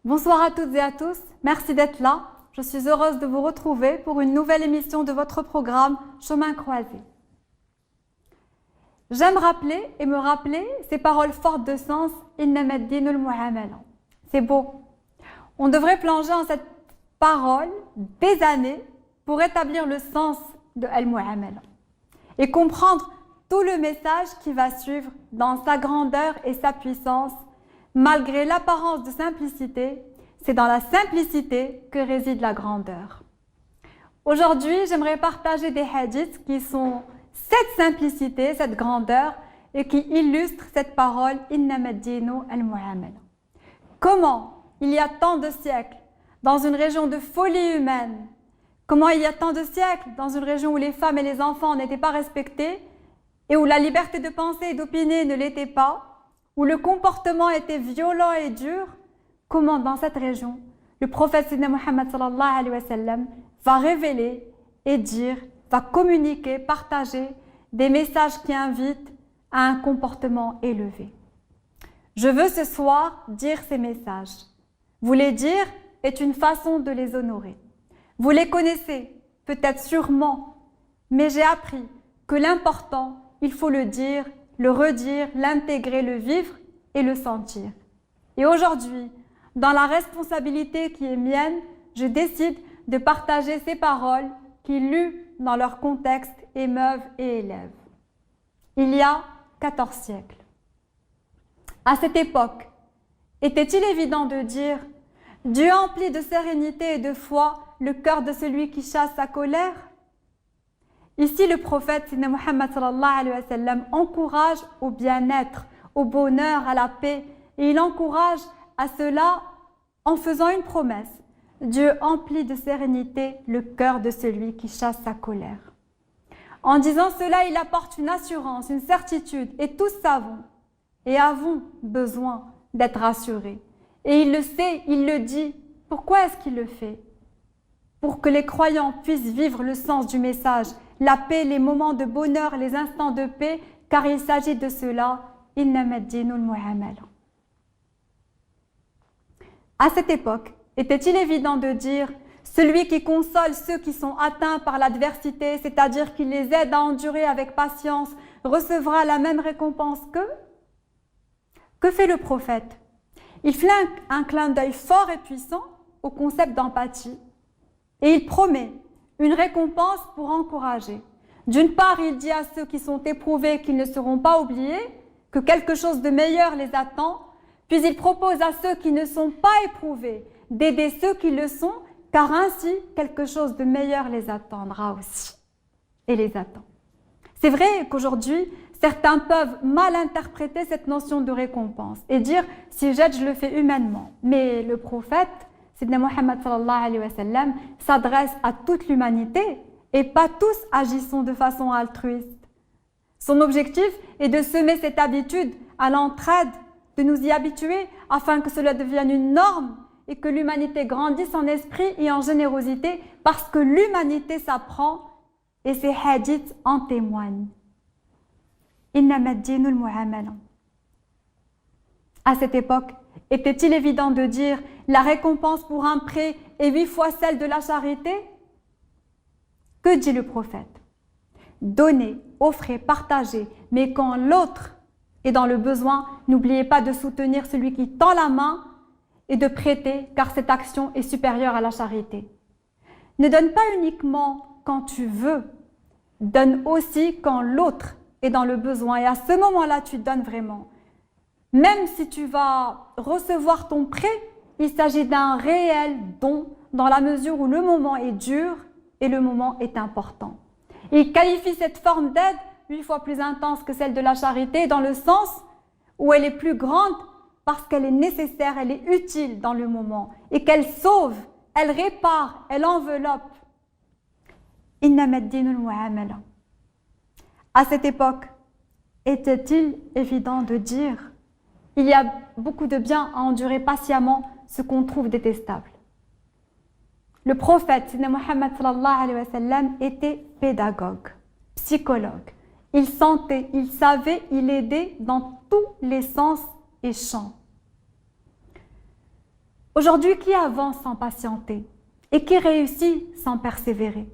Bonsoir à toutes et à tous, merci d'être là. Je suis heureuse de vous retrouver pour une nouvelle émission de votre programme Chemin croisé. J'aime rappeler et me rappeler ces paroles fortes de sens « Innama ad-dinu al-mu'amala ». C'est beau. On devrait plonger en cette parole des années pour établir le sens de al-mu'amala et comprendre tout le message qui va suivre dans sa grandeur et sa puissance. Malgré l'apparence de simplicité, c'est dans la simplicité que réside la grandeur. Aujourd'hui, j'aimerais partager des hadiths qui sont cette simplicité, cette grandeur, et qui illustrent cette parole « Innama ad-dinu al-mu'amala ». Comment, il y a tant de siècles, dans une région de folie humaine, comment il y a tant de siècles, dans une région où les femmes et les enfants n'étaient pas respectés, et où la liberté de penser et d'opiner ne l'était pas, où le comportement était violent et dur, comment dans cette région, le prophète Sayyidina Muhammad sallallahu alayhi wa sallam va révéler et dire, va communiquer, partager des messages qui invitent à un comportement élevé. Je veux ce soir dire ces messages. Vous les dire est une façon de les honorer. Vous les connaissez, peut-être sûrement, mais j'ai appris que l'important, il faut le dire, le redire, l'intégrer, le vivre et le sentir. Et aujourd'hui, dans la responsabilité qui est mienne, je décide de partager ces paroles qui, lues dans leur contexte, émeuvent et élèvent. Il y a 14 siècles. À cette époque, était-il évident de dire « Dieu emplit de sérénité et de foi le cœur de celui qui chasse sa colère » Ici, le prophète Sayyidina Muhammad sallallahu alayhi wa sallam encourage au bien-être, au bonheur, à la paix, et il encourage à cela en faisant une promesse. Dieu emplit de sérénité le cœur de celui qui chasse sa colère. En disant cela, il apporte une assurance, une certitude, et tous savons et avons besoin d'être rassurés. Et il le sait, il le dit. Pourquoi est-ce qu'il le fait? Pour que les croyants puissent vivre le sens du message, la paix, les moments de bonheur, les instants de paix, car il s'agit de cela. Innama ad-dinu al-mu'amala. À cette époque, était-il évident de dire « Celui qui console ceux qui sont atteints par l'adversité, c'est-à-dire qui les aide à endurer avec patience, recevra la même récompense qu'eux » Que fait le prophète? Il fait un clin d'œil fort et puissant au concept d'empathie et il promet une récompense pour encourager. D'une part, il dit à ceux qui sont éprouvés qu'ils ne seront pas oubliés, que quelque chose de meilleur les attend, puis il propose à ceux qui ne sont pas éprouvés d'aider ceux qui le sont, car ainsi quelque chose de meilleur les attendra aussi et les attend. C'est vrai qu'aujourd'hui, certains peuvent mal interpréter cette notion de récompense et dire « si j'aide, je le fais humainement ». Mais le prophète, Sayyidina Muhammad sallallahu alayhi wa sallam, s'adresse à toute l'humanité et pas tous agissons de façon altruiste. Son objectif est de semer cette habitude à l'entraide, de nous y habituer afin que cela devienne une norme et que l'humanité grandisse en esprit et en générosité parce que l'humanité s'apprend et ces hadiths en témoignent. Innama ad-dinu al-mu'amala. À cette époque, était-il évident de dire la récompense pour un prêt est 8 fois celle de la charité? Que dit le prophète? Donnez, offrez, partagez, mais quand l'autre est dans le besoin, n'oubliez pas de soutenir celui qui tend la main et de prêter, car cette action est supérieure à la charité. Ne donne pas uniquement quand tu veux, donne aussi quand l'autre est dans le besoin. Et à ce moment-là, tu donnes vraiment. Même si tu vas recevoir ton prêt, il s'agit d'un réel don dans la mesure où le moment est dur et le moment est important. Il qualifie cette forme d'aide 8 fois plus intense que celle de la charité dans le sens où elle est plus grande parce qu'elle est nécessaire, elle est utile dans le moment et qu'elle sauve, elle répare, elle enveloppe. Innama ad-dinu al-mu'amala. À cette époque, était-il évident de dire il y a beaucoup de bien à endurer patiemment ce qu'on trouve détestable? Le prophète Sayyidina Muhammad sallallahu alayhi wa sallam était pédagogue, psychologue. Il sentait, il savait, il aidait dans tous les sens et champs. Aujourd'hui, qui avance sans patienter et qui réussit sans persévérer?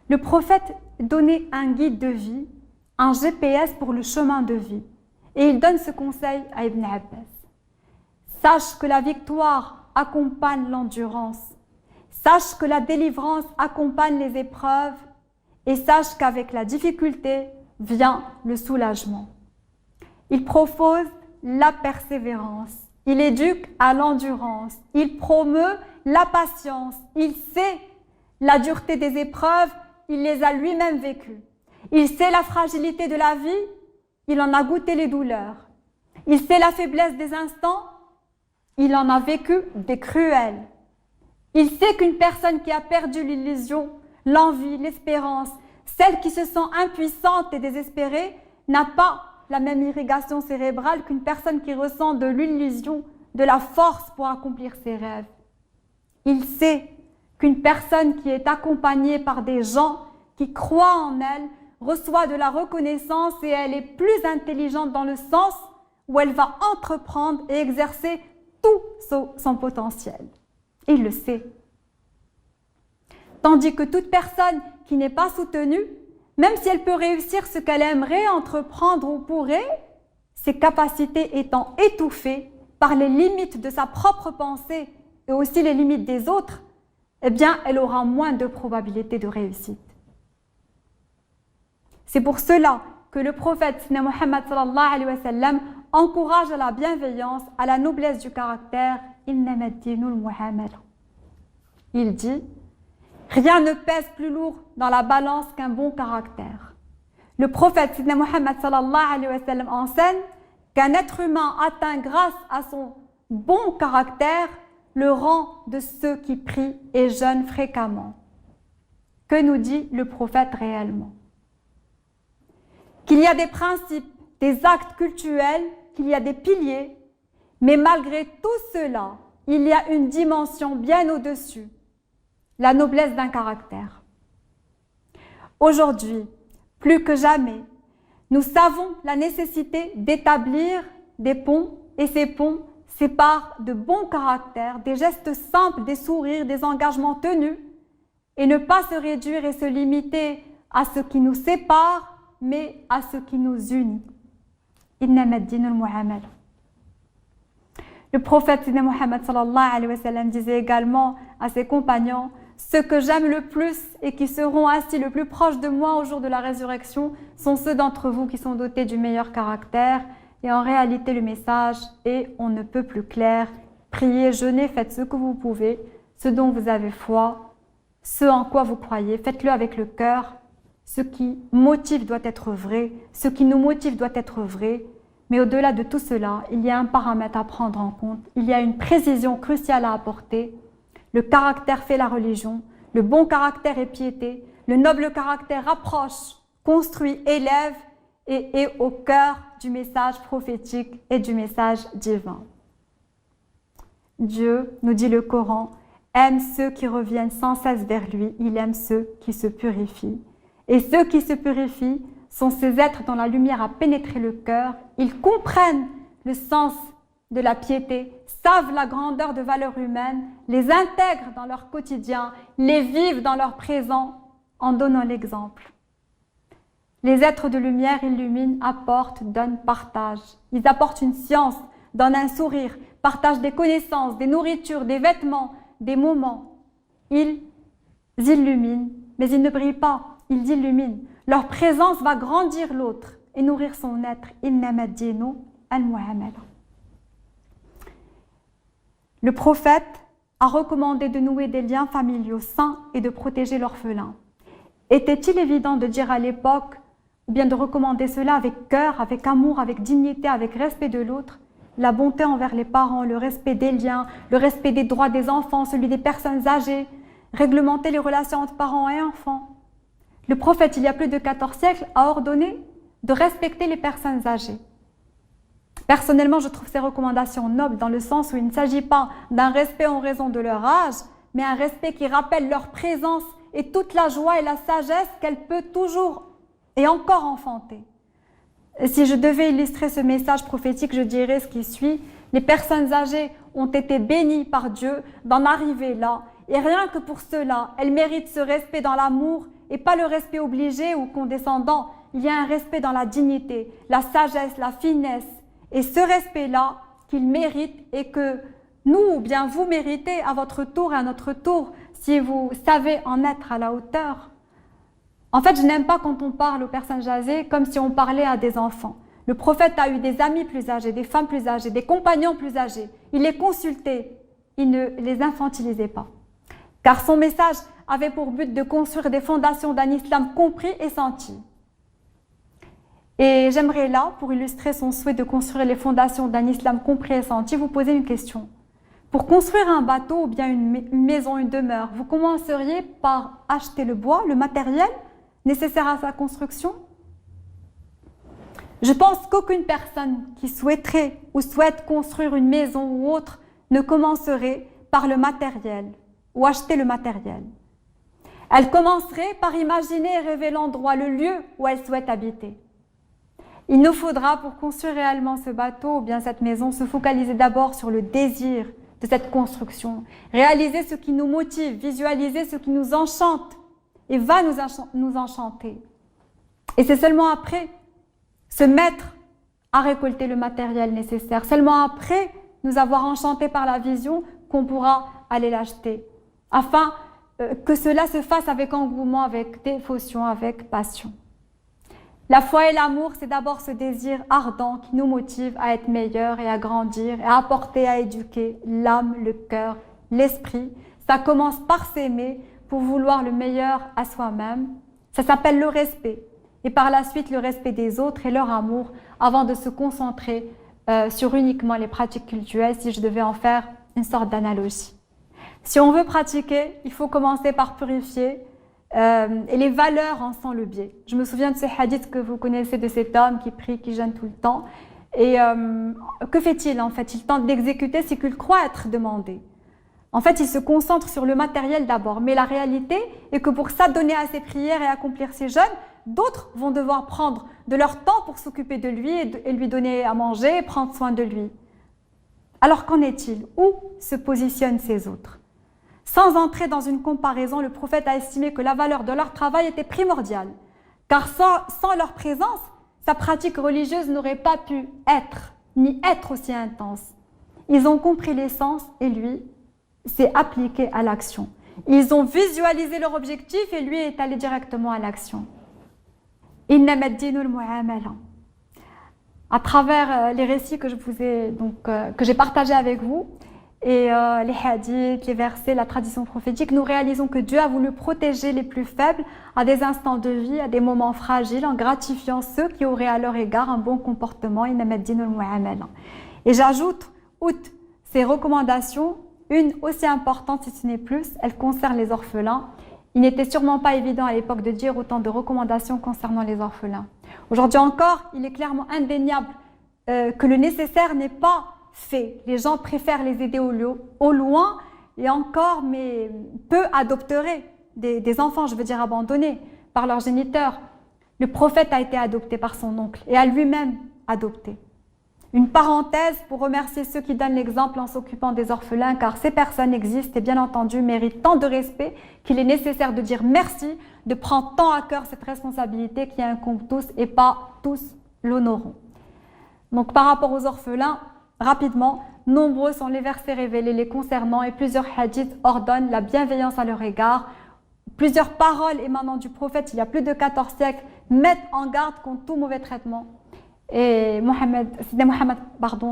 Le prophète donnait un guide de vie, un GPS pour le chemin de vie. Et il donne ce conseil à Ibn Abbas. Sache que la victoire accompagne l'endurance. Sache que la délivrance accompagne les épreuves. Et sache qu'avec la difficulté vient le soulagement. Il propose la persévérance. Il éduque à l'endurance. Il promeut la patience. Il sait la dureté des épreuves. Il les a lui-même vécues. Il sait la fragilité de la vie. Il en a goûté les douleurs. Il sait la faiblesse des instants. Il en a vécu des cruels. Il sait qu'une personne qui a perdu l'illusion, l'envie, l'espérance, celle qui se sent impuissante et désespérée, n'a pas la même irrigation cérébrale qu'une personne qui ressent de l'illusion, de la force pour accomplir ses rêves. Il sait qu'une personne qui est accompagnée par des gens qui croient en elle reçoit de la reconnaissance et elle est plus intelligente dans le sens où elle va entreprendre et exercer tout son potentiel. Il le sait. Tandis que toute personne qui n'est pas soutenue, même si elle peut réussir ce qu'elle aimerait entreprendre ou pourrait, ses capacités étant étouffées par les limites de sa propre pensée et aussi les limites des autres, eh bien, elle aura moins de probabilités de réussite. C'est pour cela que le prophète Muhammad sallallahu alayhi wa sallam encourage à la bienveillance, à la noblesse du caractère. Il dit, rien ne pèse plus lourd dans la balance qu'un bon caractère. Le prophète Muhammad sallallahu alayhi wa sallam enseigne qu'un être humain atteint grâce à son bon caractère le rang de ceux qui prient et jeûnent fréquemment. Que nous dit le prophète réellement? Qu'il y a des principes, des actes cultuels, qu'il y a des piliers, mais malgré tout cela, il y a une dimension bien au-dessus, la noblesse d'un caractère. Aujourd'hui, plus que jamais, nous savons la nécessité d'établir des ponts, et ces ponts séparent de bons caractères, des gestes simples, des sourires, des engagements tenus, et ne pas se réduire et se limiter à ce qui nous sépare, mais à ce qui nous unit. Le prophète Muhammad sallallahu alayhi wa sallam disait également à ses compagnons, ceux que j'aime le plus et qui seront ainsi le plus proches de moi au jour de la résurrection sont ceux d'entre vous qui sont dotés du meilleur caractère. Et en réalité, le message est on ne peut plus clair. Priez, jeûnez, faites ce que vous pouvez, ce dont vous avez foi, ce en quoi vous croyez, faites-le avec le cœur. Ce qui motive doit être vrai, ce qui nous motive doit être vrai. Mais au-delà de tout cela, il y a un paramètre à prendre en compte. Il y a une précision cruciale à apporter. Le caractère fait la religion. Le bon caractère est piété. Le noble caractère rapproche, construit, élève et est au cœur du message prophétique et du message divin. Dieu, nous dit le Coran, aime ceux qui reviennent sans cesse vers lui. Il aime ceux qui se purifient. Et ceux qui se purifient sont ces êtres dont la lumière a pénétré le cœur. Ils comprennent le sens de la piété, savent la grandeur de valeurs humaines, les intègrent dans leur quotidien, les vivent dans leur présent en donnant l'exemple. Les êtres de lumière illuminent, apportent, donnent, partagent. Ils apportent une science, donnent un sourire, partagent des connaissances, des nourritures, des vêtements, des moments. Ils illuminent, mais ils ne brillent pas. Ils illuminent. Leur présence va grandir l'autre et nourrir son être. Innama ad-dinu al-mu'amala. Le prophète a recommandé de nouer des liens familiaux sains et de protéger l'orphelin. Était-il évident de dire à l'époque, ou bien de recommander cela avec cœur, avec amour, avec dignité, avec respect de l'autre, la bonté envers les parents, le respect des liens, le respect des droits des enfants, celui des personnes âgées, réglementer les relations entre parents et enfants. Le prophète, il y a plus de 14 siècles, a ordonné de respecter les personnes âgées. Personnellement, je trouve ces recommandations nobles dans le sens où il ne s'agit pas d'un respect en raison de leur âge, mais un respect qui rappelle leur présence et toute la joie et la sagesse qu'elle peut toujours et encore enfanter. Et si je devais illustrer ce message prophétique, je dirais ce qui suit, Les personnes âgées ont été bénies par Dieu d'en arriver là. Et rien que pour cela, elles méritent ce respect dans l'amour et pas le respect obligé ou condescendant. Il y a un respect dans la dignité, la sagesse, la finesse. Et ce respect-là qu'ils méritent et que nous, ou bien vous méritez à votre tour et à notre tour, si vous savez en être à la hauteur. En fait, je n'aime pas quand on parle aux personnes âgées comme si on parlait à des enfants. Le prophète a eu des amis plus âgés, des femmes plus âgées, des compagnons plus âgés. Il les consultait, il ne les infantilisait pas. Car son message avait pour but de construire des fondations d'un islam compris et senti. Et j'aimerais là, pour illustrer son souhait de construire les fondations d'un islam compris et senti, vous poser une question. Pour construire un bateau ou bien une maison, une demeure, vous commenceriez par acheter le bois, le matériel nécessaire à sa construction? Je pense qu'aucune personne qui souhaiterait ou souhaite construire une maison ou autre ne commencerait par le matériel ou acheter le matériel. Elle commencerait par imaginer et rêver l'endroit, le lieu où elle souhaite habiter. Il nous faudra, pour construire réellement ce bateau ou bien cette maison, se focaliser d'abord sur le désir de cette construction, réaliser ce qui nous motive, visualiser ce qui nous enchante et va nous enchanter. Et c'est seulement après se mettre à récolter le matériel nécessaire, seulement après nous avoir enchantés par la vision qu'on pourra aller l'acheter, afin que cela se fasse avec engouement, avec dévotion, avec passion. La foi et l'amour, c'est d'abord ce désir ardent qui nous motive à être meilleurs et à grandir et à apporter, à éduquer l'âme, le cœur, l'esprit. Ça commence par s'aimer pour vouloir le meilleur à soi-même. Ça s'appelle le respect. Et par la suite, le respect des autres et leur amour avant de se concentrer sur uniquement les pratiques cultuelles, si je devais en faire une sorte d'analogie. Si on veut pratiquer, il faut commencer par purifier et les valeurs en sont le biais. Je me souviens de ce hadith que vous connaissez de cet homme qui prie, qui jeûne tout le temps. Et que fait-il en fait? Il tente d'exécuter ce qu'il croit être demandé. En fait, il se concentre sur le matériel d'abord. Mais la réalité est que pour s'adonner à ses prières et accomplir ses jeûnes, d'autres vont devoir prendre de leur temps pour s'occuper de lui et lui donner à manger et prendre soin de lui. Alors qu'en est-il? Où se positionnent ces autres? Sans entrer dans une comparaison, le prophète a estimé que la valeur de leur travail était primordiale, car sans leur présence, sa pratique religieuse n'aurait pas pu être, ni être aussi intense. Ils ont compris l'essence et lui s'est appliqué à l'action. Ils ont visualisé leur objectif et lui est allé directement à l'action. Innama ad-dinu al-mu'amala. À travers les récits que j'ai partagés avec vous, et les hadiths, les versets, la tradition prophétique, nous réalisons que Dieu a voulu protéger les plus faibles à des instants de vie, à des moments fragiles, en gratifiant ceux qui auraient à leur égard un bon comportement. Et j'ajoute, outre ces recommandations, une aussi importante si ce n'est plus, elle concerne les orphelins. Il n'était sûrement pas évident à l'époque de dire autant de recommandations concernant les orphelins. Aujourd'hui encore, il est clairement indéniable que le nécessaire n'est pas fait. Les gens préfèrent les aider au loin et encore, mais peu adopteraient des enfants, je veux dire abandonnés par leurs géniteurs. Le prophète a été adopté par son oncle et a lui-même adopté. Une parenthèse pour remercier ceux qui donnent l'exemple en s'occupant des orphelins, car ces personnes existent et bien entendu méritent tant de respect qu'il est nécessaire de dire merci, de prendre tant à cœur cette responsabilité qui incombe tous et pas tous l'honoront. Donc par rapport aux orphelins, rapidement, nombreux sont les versets révélés les concernant et plusieurs hadiths ordonnent la bienveillance à leur égard. Plusieurs paroles émanant du prophète, il y a plus de 14 siècles, mettent en garde contre tout mauvais traitement. Et Sidna Mohammed,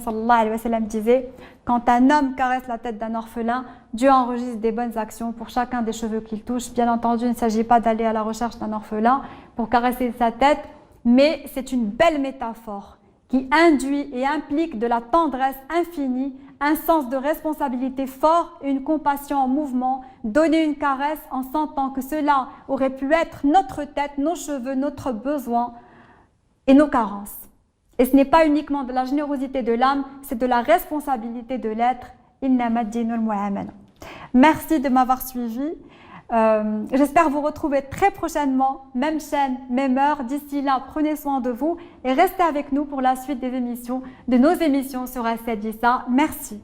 sallallahu alayhi wa sallam, disait « Quand un homme caresse la tête d'un orphelin, Dieu enregistre des bonnes actions pour chacun des cheveux qu'il touche. » Bien entendu, il ne s'agit pas d'aller à la recherche d'un orphelin pour caresser sa tête, mais c'est une belle métaphore qui induit et implique de la tendresse infinie, un sens de responsabilité fort et une compassion en mouvement, donner une caresse en sentant que cela aurait pu être notre tête, nos cheveux, notre besoin et nos carences. Et ce n'est pas uniquement de la générosité de l'âme, c'est de la responsabilité de l'être. Innama ad-dinu al-mu'amala. Merci de m'avoir suivi. J'espère vous retrouver très prochainement, même chaîne, même heure. D'ici là, prenez soin de vous et restez avec nous pour la suite des émissions, de nos émissions sur Asset Vissa. Merci.